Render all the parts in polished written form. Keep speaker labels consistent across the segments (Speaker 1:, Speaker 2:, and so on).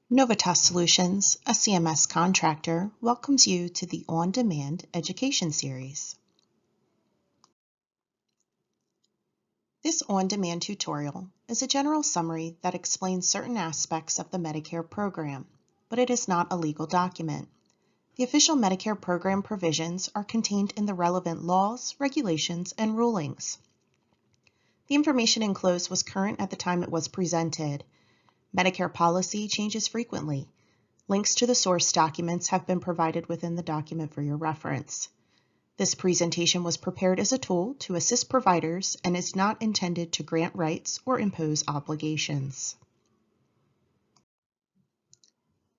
Speaker 1: Novitas Solutions, a CMS contractor, welcomes you to the On-Demand Education Series. This on-demand tutorial is a general summary that explains certain aspects of the Medicare program, but it is not a legal document. The official Medicare program provisions are contained in the relevant laws, regulations, and rulings. The information enclosed was current at the time it was presented. Medicare policy changes frequently. Links to the source documents have been provided within the document for your reference. This presentation was prepared as a tool to assist providers and is not intended to grant rights or impose obligations.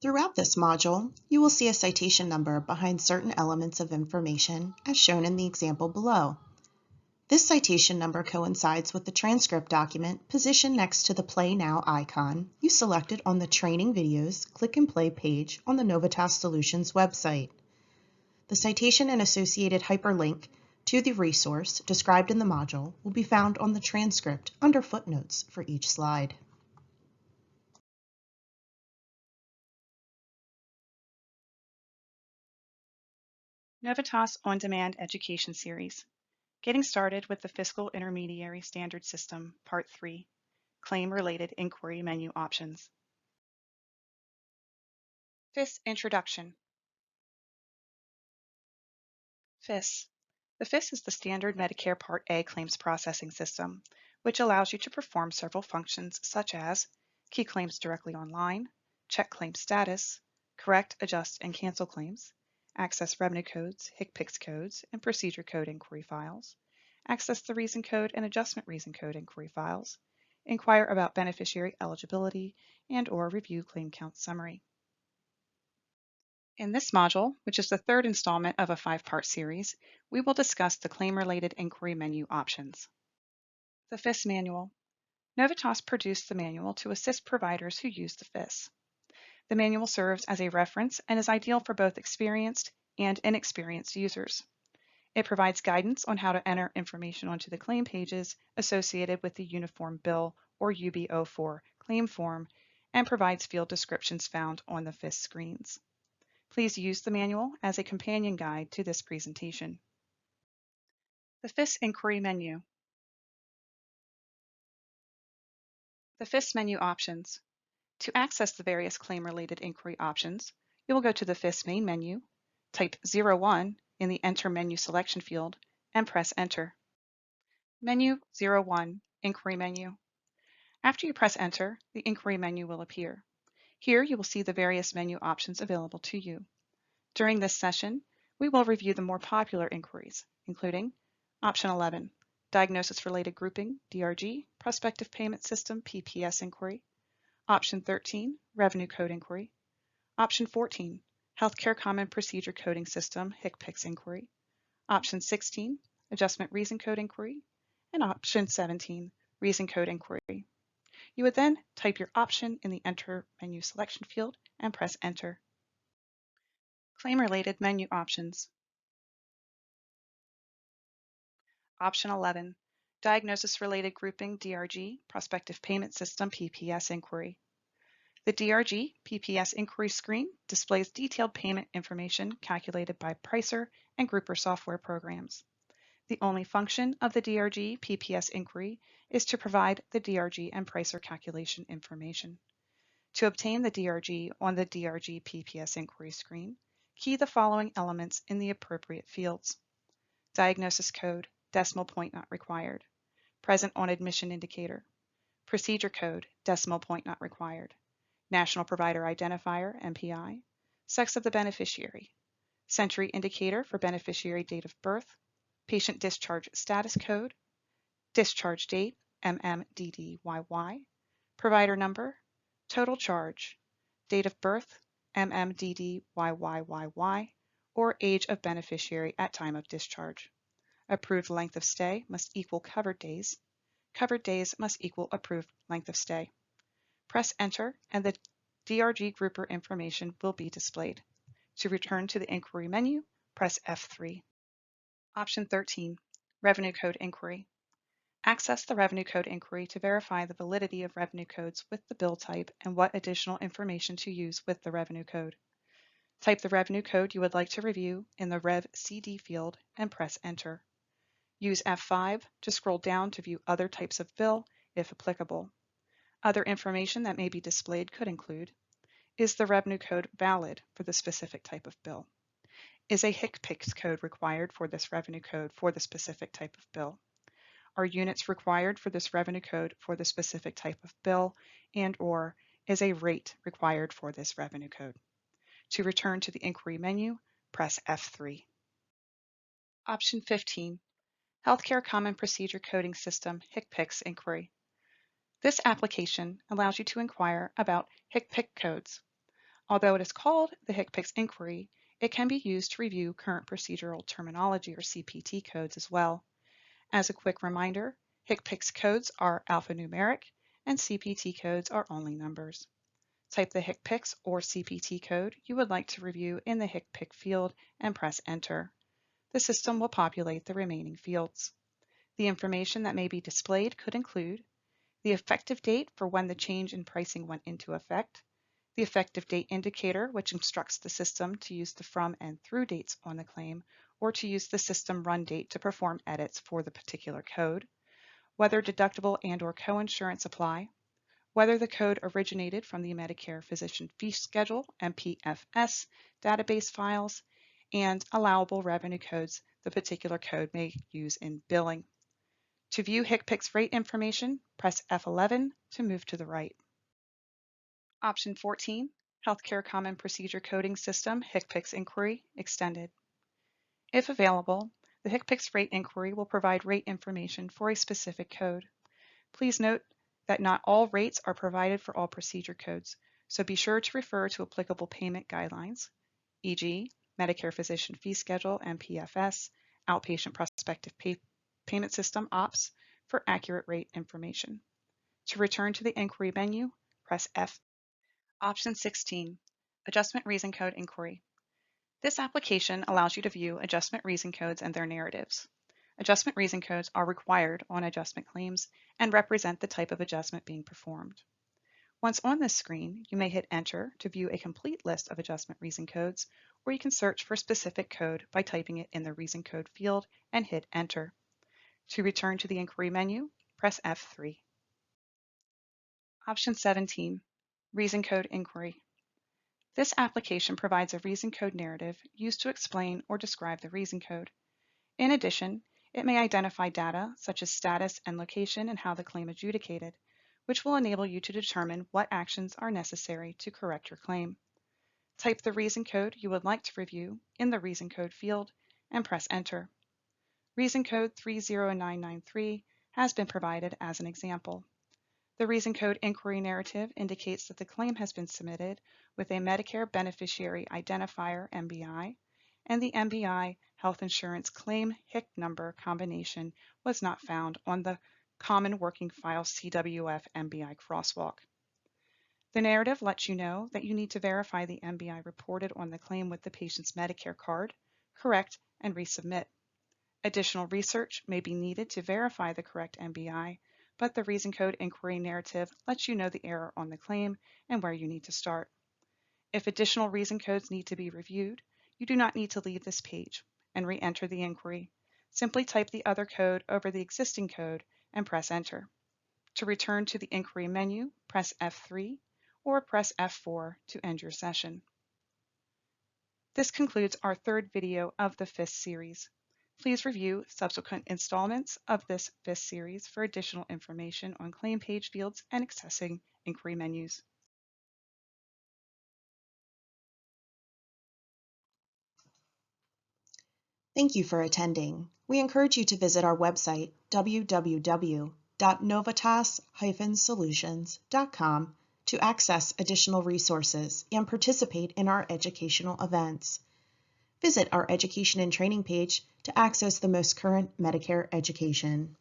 Speaker 1: Throughout this module, you will see a citation number behind certain elements of information as shown in the example below. This citation number coincides with the transcript document positioned next to the Play Now icon you selected on the Training Videos Click and Play page on the Novitas Solutions website. The citation and associated hyperlink to the resource described in the module will be found on the transcript under footnotes for each slide.
Speaker 2: Novitas On-Demand Education Series. Getting started with the Fiscal Intermediary Standard System, Part 3, Claim-Related Inquiry Menu Options. FISS Introduction. FISS. The FISS is the standard Medicare Part A claims processing system, which allows you to perform several functions such as key claims directly online, check claim status, correct, adjust, and cancel claims, access revenue codes, HCPCS codes, and procedure code inquiry files, access the reason code and adjustment reason code inquiry files, inquire about beneficiary eligibility, and/or review claim count summary. In this module, which is the third installment of a 5-part series, we will discuss the claim-related inquiry menu options. The FISS Manual. Novitas produced the manual to assist providers who use the FISS. The manual serves as a reference and is ideal for both experienced and inexperienced users. It provides guidance on how to enter information onto the claim pages associated with the Uniform Bill or UB04 claim form and provides field descriptions found on the FISS screens. Please use the manual as a companion guide to this presentation. The FISS Inquiry Menu. The FISS Menu Options. To access the various claim-related inquiry options, you will go to the FISS main menu, type 01 in the Enter Menu selection field, and press Enter. Menu 01, Inquiry Menu. After you press Enter, the Inquiry menu will appear. Here you will see the various menu options available to you. During this session, we will review the more popular inquiries, including Option 11, Diagnosis-Related Grouping, DRG, Prospective Payment System, PPS Inquiry. Option 13, Revenue Code Inquiry. Option 14, Healthcare Common Procedure Coding System, HCPCS Inquiry. Option 16, Adjustment Reason Code Inquiry. And Option 17, Reason Code Inquiry. You would then type your option in the Enter menu selection field and press Enter. Claim-related menu options. Option 11, Diagnosis-Related Grouping, DRG, Prospective Payment System, PPS Inquiry. The DRG PPS inquiry screen displays detailed payment information calculated by Pricer and Grouper software programs. The only function of the DRG PPS inquiry is to provide the DRG and Pricer calculation information. To obtain the DRG on the DRG PPS inquiry screen, key the following elements in the appropriate fields. Diagnosis code, decimal point not required. Present on admission indicator. Procedure code, decimal point not required. National Provider Identifier, NPI, sex of the beneficiary, century indicator for beneficiary date of birth, patient discharge status code, discharge date, MMDDYY, provider number, total charge, date of birth, MMDDYYYY, or age of beneficiary at time of discharge. Approved length of stay must equal covered days. Covered days must equal approved length of stay. Press Enter and the DRG grouper information will be displayed. To return to the inquiry menu, press F3. Option 13, Revenue Code Inquiry. Access the revenue code inquiry to verify the validity of revenue codes with the bill type and what additional information to use with the revenue code. Type the revenue code you would like to review in the Rev CD field and press Enter. Use F5 to scroll down to view other types of bill, if applicable. Other information that may be displayed could include: is the revenue code valid for the specific type of bill? Is a HCPCS code required for this revenue code for the specific type of bill? Are units required for this revenue code for the specific type of bill, and/or is a rate required for this revenue code? To return to the inquiry menu, press F3. Option 15, Healthcare Common Procedure Coding System HCPCS Inquiry. This application allows you to inquire about HCPCS codes. Although it is called the HCPCS Inquiry, it can be used to review current procedural terminology or CPT codes as well. As a quick reminder, HCPCS codes are alphanumeric and CPT codes are only numbers. Type the HCPCS or CPT code you would like to review in the HCPCS field and press Enter. The system will populate the remaining fields. The information that may be displayed could include the effective date for when the change in pricing went into effect, the effective date indicator, which instructs the system to use the from and through dates on the claim, or to use the system run date to perform edits for the particular code, whether deductible and/or coinsurance apply, whether the code originated from the Medicare Physician Fee Schedule (MPFS) database files, and allowable revenue codes the particular code may use in billing. To view HCPCS rate information, press F11 to move to the right. Option 14, Healthcare Common Procedure Coding System HCPCS Inquiry Extended. If available, the HCPCS rate inquiry will provide rate information for a specific code. Please note that not all rates are provided for all procedure codes, so be sure to refer to applicable payment guidelines, e.g., Medicare Physician Fee Schedule (MPFS), Outpatient Prospective Payment System (OPS), for accurate rate information. To return to the inquiry menu, press F. Option 16, Adjustment Reason Code Inquiry. This application allows you to view adjustment reason codes and their narratives. Adjustment reason codes are required on adjustment claims and represent the type of adjustment being performed. Once on this screen, you may hit Enter to view a complete list of adjustment reason codes, or you can search for a specific code by typing it in the Reason Code field and hit Enter. To return to the inquiry menu, press F3. Option 17, Reason Code Inquiry. This application provides a reason code narrative used to explain or describe the reason code. In addition, it may identify data such as status and location and how the claim adjudicated, which will enable you to determine what actions are necessary to correct your claim. Type the reason code you would like to review in the Reason Code field and press Enter. Reason code 30993 has been provided as an example. The Reason Code Inquiry narrative indicates that the claim has been submitted with a Medicare Beneficiary Identifier (MBI), and the MBI Health Insurance Claim HIC number combination was not found on the Common Working File CWF MBI crosswalk. The narrative lets you know that you need to verify the MBI reported on the claim with the patient's Medicare card, correct, and resubmit. Additional research may be needed to verify the correct MBI, but the Reason Code Inquiry narrative lets you know the error on the claim and where you need to start. If additional reason codes need to be reviewed, you do not need to leave this page and re-enter the inquiry. Simply type the other code over the existing code and press Enter. To return to the inquiry menu, press F3 or press F4 to end your session. This concludes our third video of the FISS series. Please review subsequent installments of this FISS series for additional information on claim page fields and accessing inquiry menus.
Speaker 1: Thank you for attending. We encourage you to visit our website, www.novitas-solutions.com, to access additional resources and participate in our educational events. Visit our Education and Training page to access the most current Medicare education.